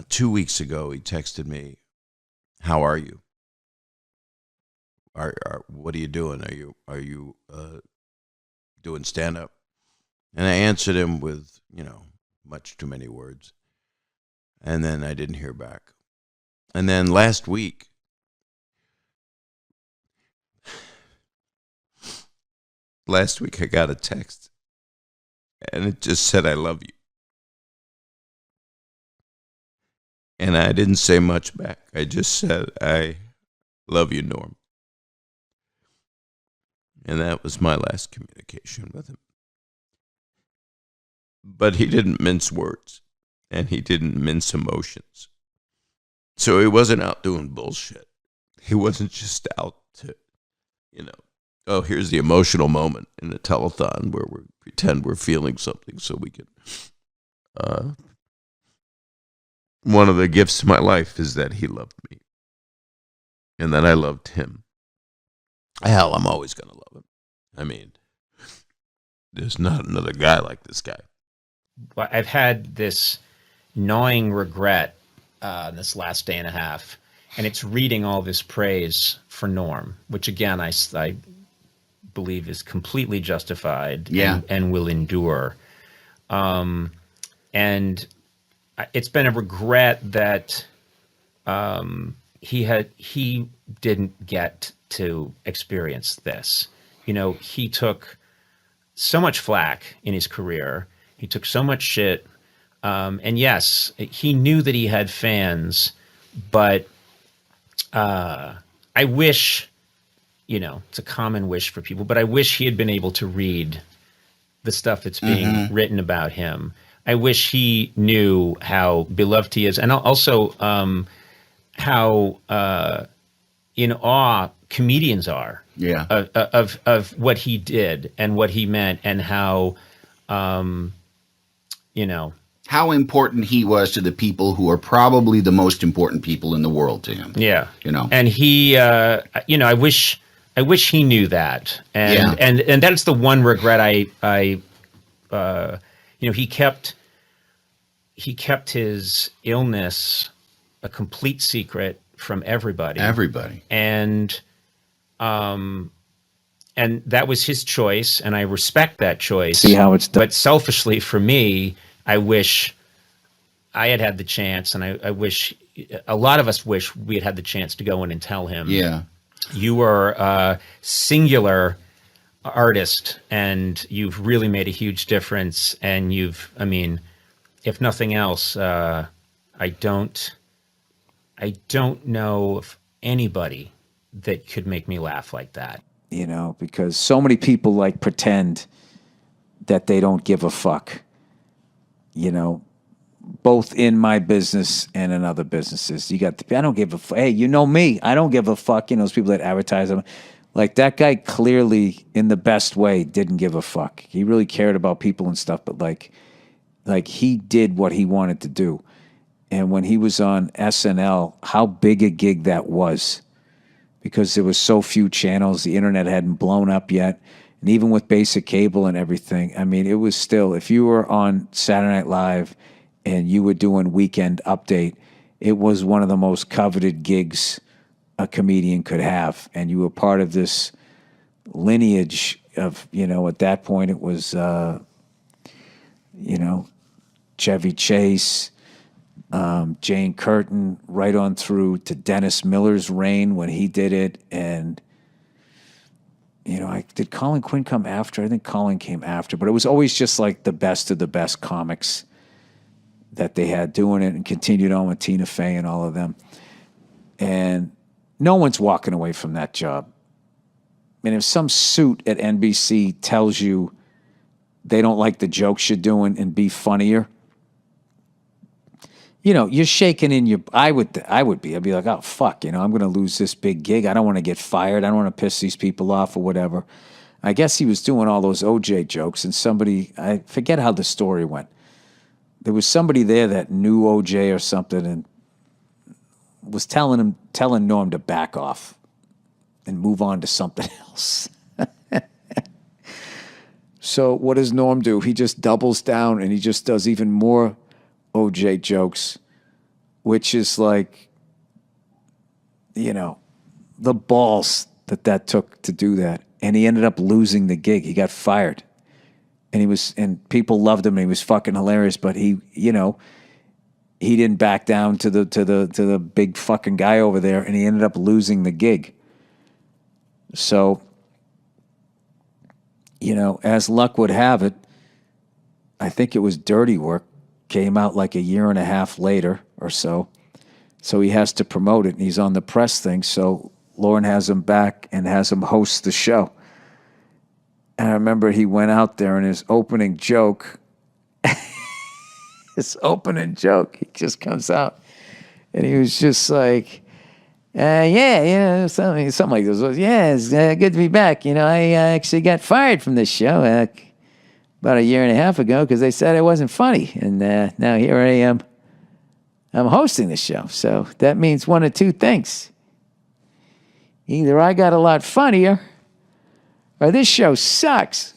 2 weeks ago, he texted me, "How are you? What are you doing? Are you doing stand up?" And I answered him with, much too many words. And then I didn't hear back. And then last week, I got a text, and it just said, "I love you." And I didn't say much back. I just said, "I love you, Norm." And that was my last communication with him. But he didn't mince words, and he didn't mince emotions. So he wasn't out doing bullshit. He wasn't just out to, oh, here's the emotional moment in a telethon where we pretend we're feeling something so we can. One of the gifts of my life is that he loved me and that I loved him. Hell, I'm always going to love him. I mean, there's not another guy like this guy. Well, I've had this gnawing regret this last day and a half, and it's reading all this praise for Norm, which again I believe is completely justified and will endure. And it's been a regret that he didn't get to experience this. He took so much flack in his career. He took so much shit. And yes, he knew that he had fans, but I wish, it's a common wish for people, but I wish he had been able to read the stuff that's being written about him. I wish he knew how beloved he is, and also how in awe comedians are of what he did and what he meant, and how how important he was to the people who are probably the most important people in the world to him. Yeah. And he, I wish he knew that. And that's the one regret he kept his illness a complete secret from everybody. And that was his choice, and I respect that choice. See how it's done. But selfishly, for me, I wish I had the chance, and I wish a lot of us wish we had the chance to go in and tell him, you were a singular artist, and you've really made a huge difference. And if nothing else, I don't know of anybody that could make me laugh like that. Because so many people pretend that they don't give a fuck. Both in my business and in other businesses. I don't give a fuck. Hey, you know me. I don't give a fuck. Those people that advertise them. That guy clearly, in the best way, didn't give a fuck. He really cared about people and stuff, but he did what he wanted to do. And when he was on SNL, how big a gig that was. Because there was so few channels. The internet hadn't blown up yet. And even with basic cable and everything, it was still, if you were on Saturday Night Live and you were doing Weekend Update, it was one of the most coveted gigs a comedian could have. And you were part of this lineage of, at that point it was, Chevy Chase, Jane Curtin, right on through to Dennis Miller's reign when he did it. And, did Colin Quinn come after? I think Colin came after, but it was always just the best of the best comics that they had doing it, and continued on with Tina Fey and all of them. And no one's walking away from that job. And if some suit at NBC tells you they don't like the jokes you're doing and be funnier, you're shaking in your. I'd be like, oh fuck, I'm going to lose this big gig. I don't want to get fired. I don't want to piss these people off or whatever. I guess he was doing all those OJ jokes, and I forget how the story went. There was somebody there that knew OJ or something, and was telling Norm to back off and move on to something else. So what does Norm do? He just doubles down, and he just does even more OJ jokes which is like, you know, the balls that took to do that. And he ended up losing the gig. He got fired. And people loved him and he was fucking hilarious, but he, you know, he didn't back down to the big fucking guy over there, and he ended up losing the gig. So, you know, as luck would have it, I think it was Dirty Work, came out like a year and a half later or so. So he has to promote it, and he's on the press thing. So Lauren has him back and has him host the show. And I remember he went out there, and his opening joke, he just comes out. And he was just like, something like this. Yeah, it's good to be back. You know, I actually got fired from this show about a year and a half ago because they said I wasn't funny. And now here I am. I'm hosting the show. So that means one of two things. Either I got a lot funnier or this show sucks.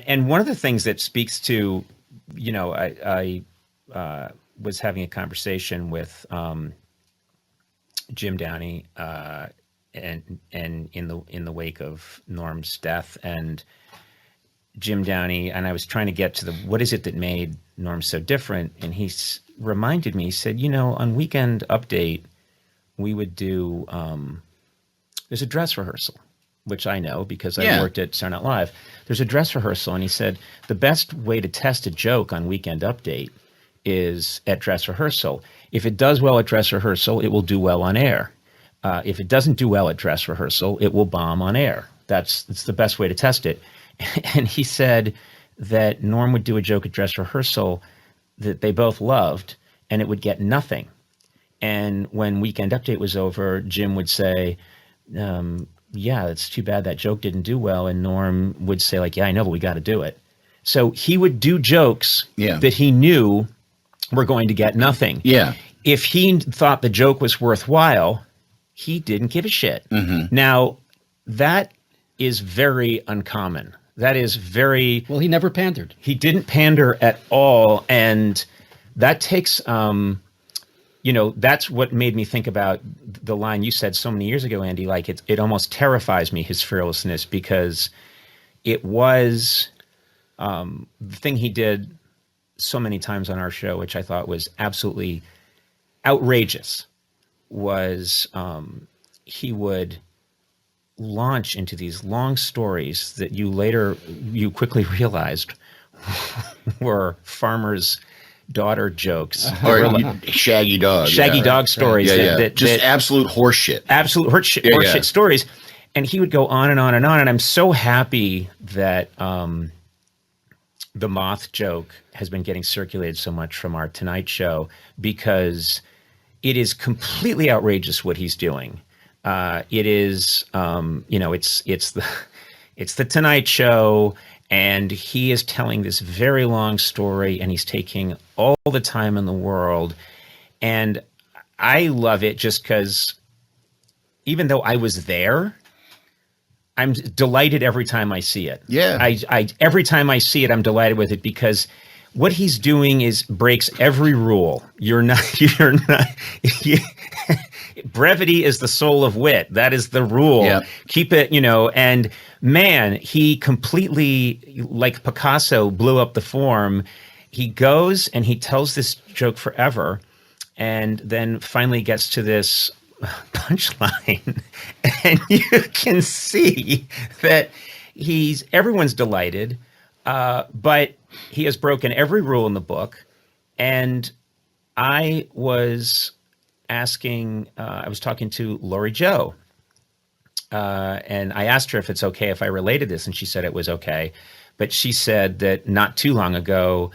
And one of the things that speaks to, you know, I was having a conversation with Jim Downey, and in the wake of Norm's death, and Jim Downey, and I was trying to get to what is it that made Norm so different, and he reminded me. He said, you know, on Weekend Update, we would do there's a dress rehearsal, which I know because I worked at Saturday Night Live. There's a dress rehearsal, and he said the best way to test a joke on Weekend Update is at dress rehearsal. If it does well at dress rehearsal, it will do well on air. If it doesn't do well at dress rehearsal, it will bomb on air. It's the best way to test it. And he said that Norm would do a joke at dress rehearsal that they both loved, and it would get nothing. And when Weekend Update was over, Jim would say, yeah, it's too bad that joke didn't do well. And Norm would say, like, yeah, I know, but we got to do it. So he would do jokes that he knew were going to get nothing. Yeah. If he thought the joke was worthwhile, he didn't give a shit. Mm-hmm. Now, that is very uncommon. That is very... Well, he never pandered. He didn't pander at all. And that takes... you know, that's what made me think about the line you said so many years ago, Andy. Like, it almost terrifies me, his fearlessness, because it was the thing he did so many times on our show, which I thought was absolutely outrageous, was he would launch into these long stories that you quickly realized were farmers' daughter jokes or shaggy dog stories that just absolute horseshit horseshit stories. And he would go on and on and on. And I'm so happy that the moth joke has been getting circulated so much from our Tonight Show, because it is completely outrageous what he's doing. It is you know, it's the Tonight Show, and he is telling this very long story, and he's taking all the time in the world. And I love it just because even though I was there, I'm delighted every time I see it. Yeah. I every time I see it, I'm delighted with it, because what he's doing breaks every rule. Brevity is the soul of wit. That is the rule. Yeah. Keep it, you know, and man, he completely, like Picasso, blew up the form. He goes and he tells this joke forever, and then finally gets to this punchline, and you can see that everyone's delighted, but he has broken every rule in the book. And I was talking to Lori Joe, and I asked her if it's okay if I related this, and she said it was okay. But she said that not too long ago,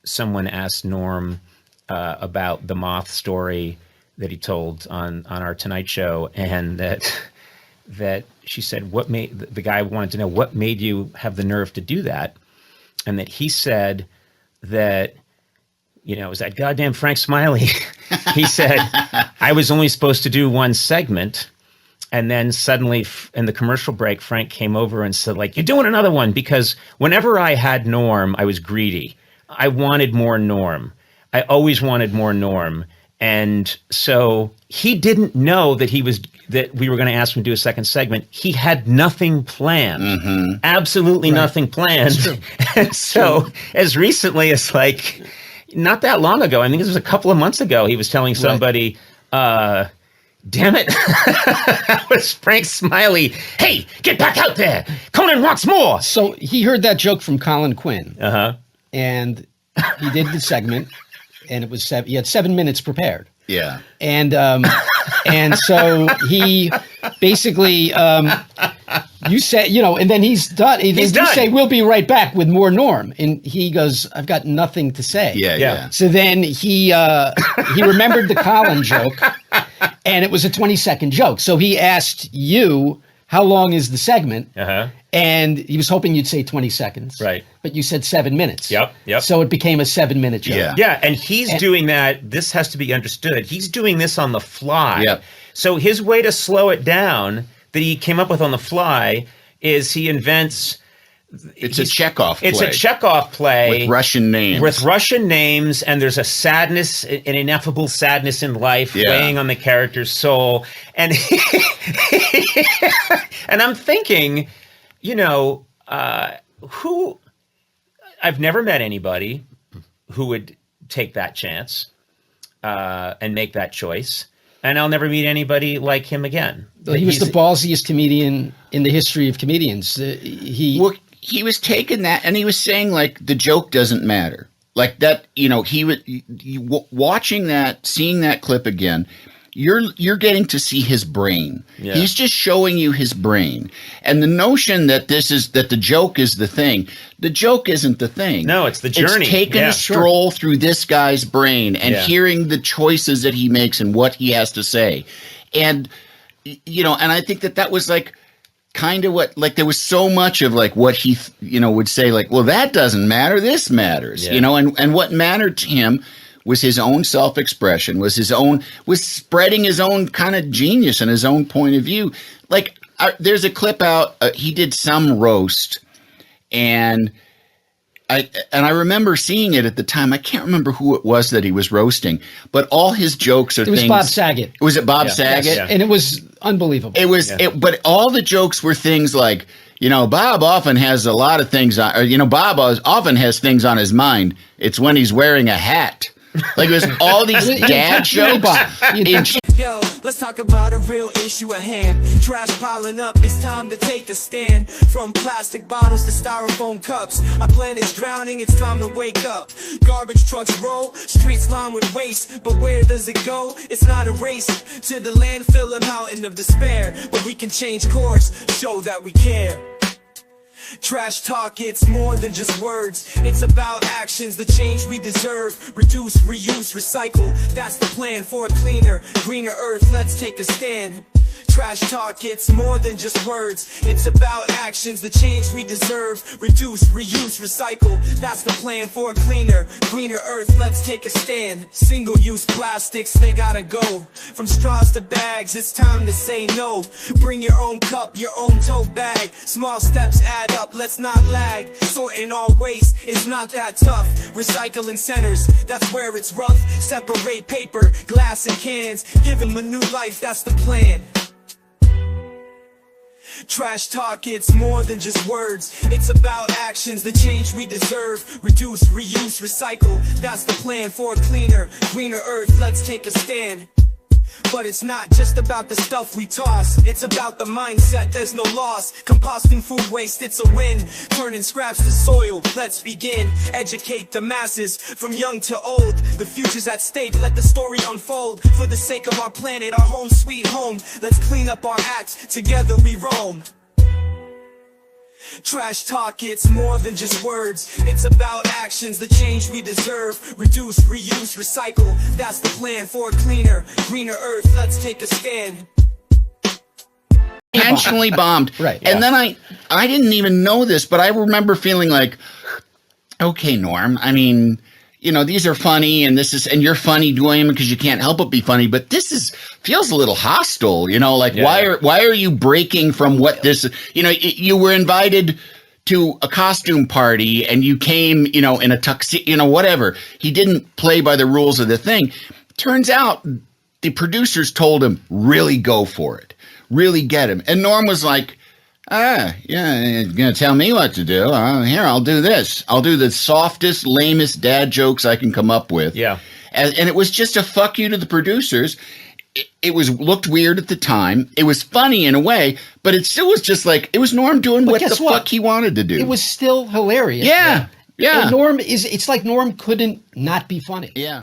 someone asked Norm about the moth story that he told on our Tonight Show, and that she said, the guy wanted to know what made you have the nerve to do that, and that he said that you know, it was that goddamn Frank Smiley. He said, I was only supposed to do one segment. And then suddenly in the commercial break, Frank came over and said, like, you're doing another one, because whenever I had Norm, I was greedy. I wanted more Norm. I always wanted more Norm. And so he didn't know that we were going to ask him to do a second segment. He had nothing planned, absolutely nothing planned. And so as recently as like not that long ago, I think this was a couple of months ago, he was telling somebody, damn it, that was Frank Smiley. Hey, get back out there. Conan wants more. So he heard that joke from Colin Quinn. And he did the segment, and it was he had 7 minutes prepared. Yeah. And so he basically, you say, you know, and then he's done. You say, we'll be right back with more Norm. And he goes, I've got nothing to say. Yeah. So then he remembered the Colin joke, and it was a 20-second joke. So he asked you, how long is the segment? And he was hoping you'd say 20 seconds. Right. But you said 7 minutes. Yep. So it became a 7-minute joke. Yeah, and he's doing that. This has to be understood. He's doing this on the fly. Yep. So his way to slow it down that he came up with on the fly is he invents... It's a Chekhov play. It's a Chekhov play. With Russian names. And there's a sadness, an ineffable sadness in life weighing on the character's soul. And and I'm thinking, you know, I've never met anybody who would take that chance and make that choice. And I'll never meet anybody like him again. He was the ballsiest comedian in the history of comedians. He was taking that, and he was saying, like, the joke doesn't matter. Like that, you know, watching that, seeing that clip again, you're getting to see his brain. Yeah. He's just showing you his brain. And the notion that the joke is the thing, the joke isn't the thing. No, it's the journey. It's taking a stroll through this guy's brain and hearing the choices that he makes and what he has to say. And, you know, and I think that was like, kind of what, like, there was so much of like what he, you know, would say, like, well, that doesn't matter, this matters, you know, and what mattered to him was his own self-expression, was spreading his own kind of genius and his own point of view. Like, there's a clip out, he did some roast, and I remember seeing it at the time. I can't remember who it was that he was roasting, but all his jokes are things. It was Bob Saget. Was it Bob Saget? Yes. And it was unbelievable. It was, but all the jokes were things like, you know, Bob often has a lot of things on, or, you know, Bob often has things on his mind. It's when he's wearing a hat. Like, it was all these dad jokes. Yo, let's talk about a real issue at hand. Trash piling up, it's time to take a stand. From plastic bottles to styrofoam cups, our planet's drowning, it's time to wake up. Garbage trucks roll, streets lined with waste, but where does it go? It's not a race to the landfill, a mountain of despair, but we can change course, show that we care. Trash talk, it's more than just words. It's about actions, the change we deserve. Reduce, reuse, recycle. That's the plan for a cleaner, greener earth. Let's take a stand. Trash talk, it's more than just words. It's about actions, the change we deserve. Reduce, reuse, recycle. That's the plan for a cleaner, greener earth. Let's take a stand. Single-use plastics, they gotta go. From straws to bags, it's time to say no. Bring your own cup, your own tote bag. Small steps add up, let's not lag. Sorting all waste is not that tough. Recycling centers, that's where it's rough. Separate paper, glass and cans. Give them a new life, that's the plan. Trash talk, it's more than just words. It's about actions, the change we deserve. Reduce, reuse, recycle. That's the plan for a cleaner, greener earth. Let's take a stand. But it's not just about the stuff we toss. It's about the mindset, there's no loss. Composting food waste, it's a win. Turning scraps to soil, let's begin. Educate the masses, from young to old. The future's at stake, let the story unfold. For the sake of our planet, our home sweet home. Let's clean up our acts, together we roam. Trash talk, it's more than just words. It's about actions, the change we deserve. Reduce, reuse, recycle. That's the plan for a cleaner, greener earth. Let's take a stand. Intentionally bombed. Right. And then I didn't even know this, but I remember feeling like, okay, Norm, I mean, these are funny, and you're funny doing them because you can't help but be funny. But this feels a little hostile, why are you breaking from what this, you were invited to a costume party and you came, in a tuxedo, whatever. He didn't play by the rules of the thing. Turns out the producers told him, really go for it, really get him. And Norm was like, yeah, you're going to tell me what to do. Here, I'll do this. I'll do the softest, lamest dad jokes I can come up with. Yeah. And it was just a fuck you to the producers. It looked weird at the time. It was funny in a way, but it still was just like, it was Norm doing what the fuck he wanted to do. It was still hilarious. Yeah. And it's like Norm couldn't not be funny. Yeah.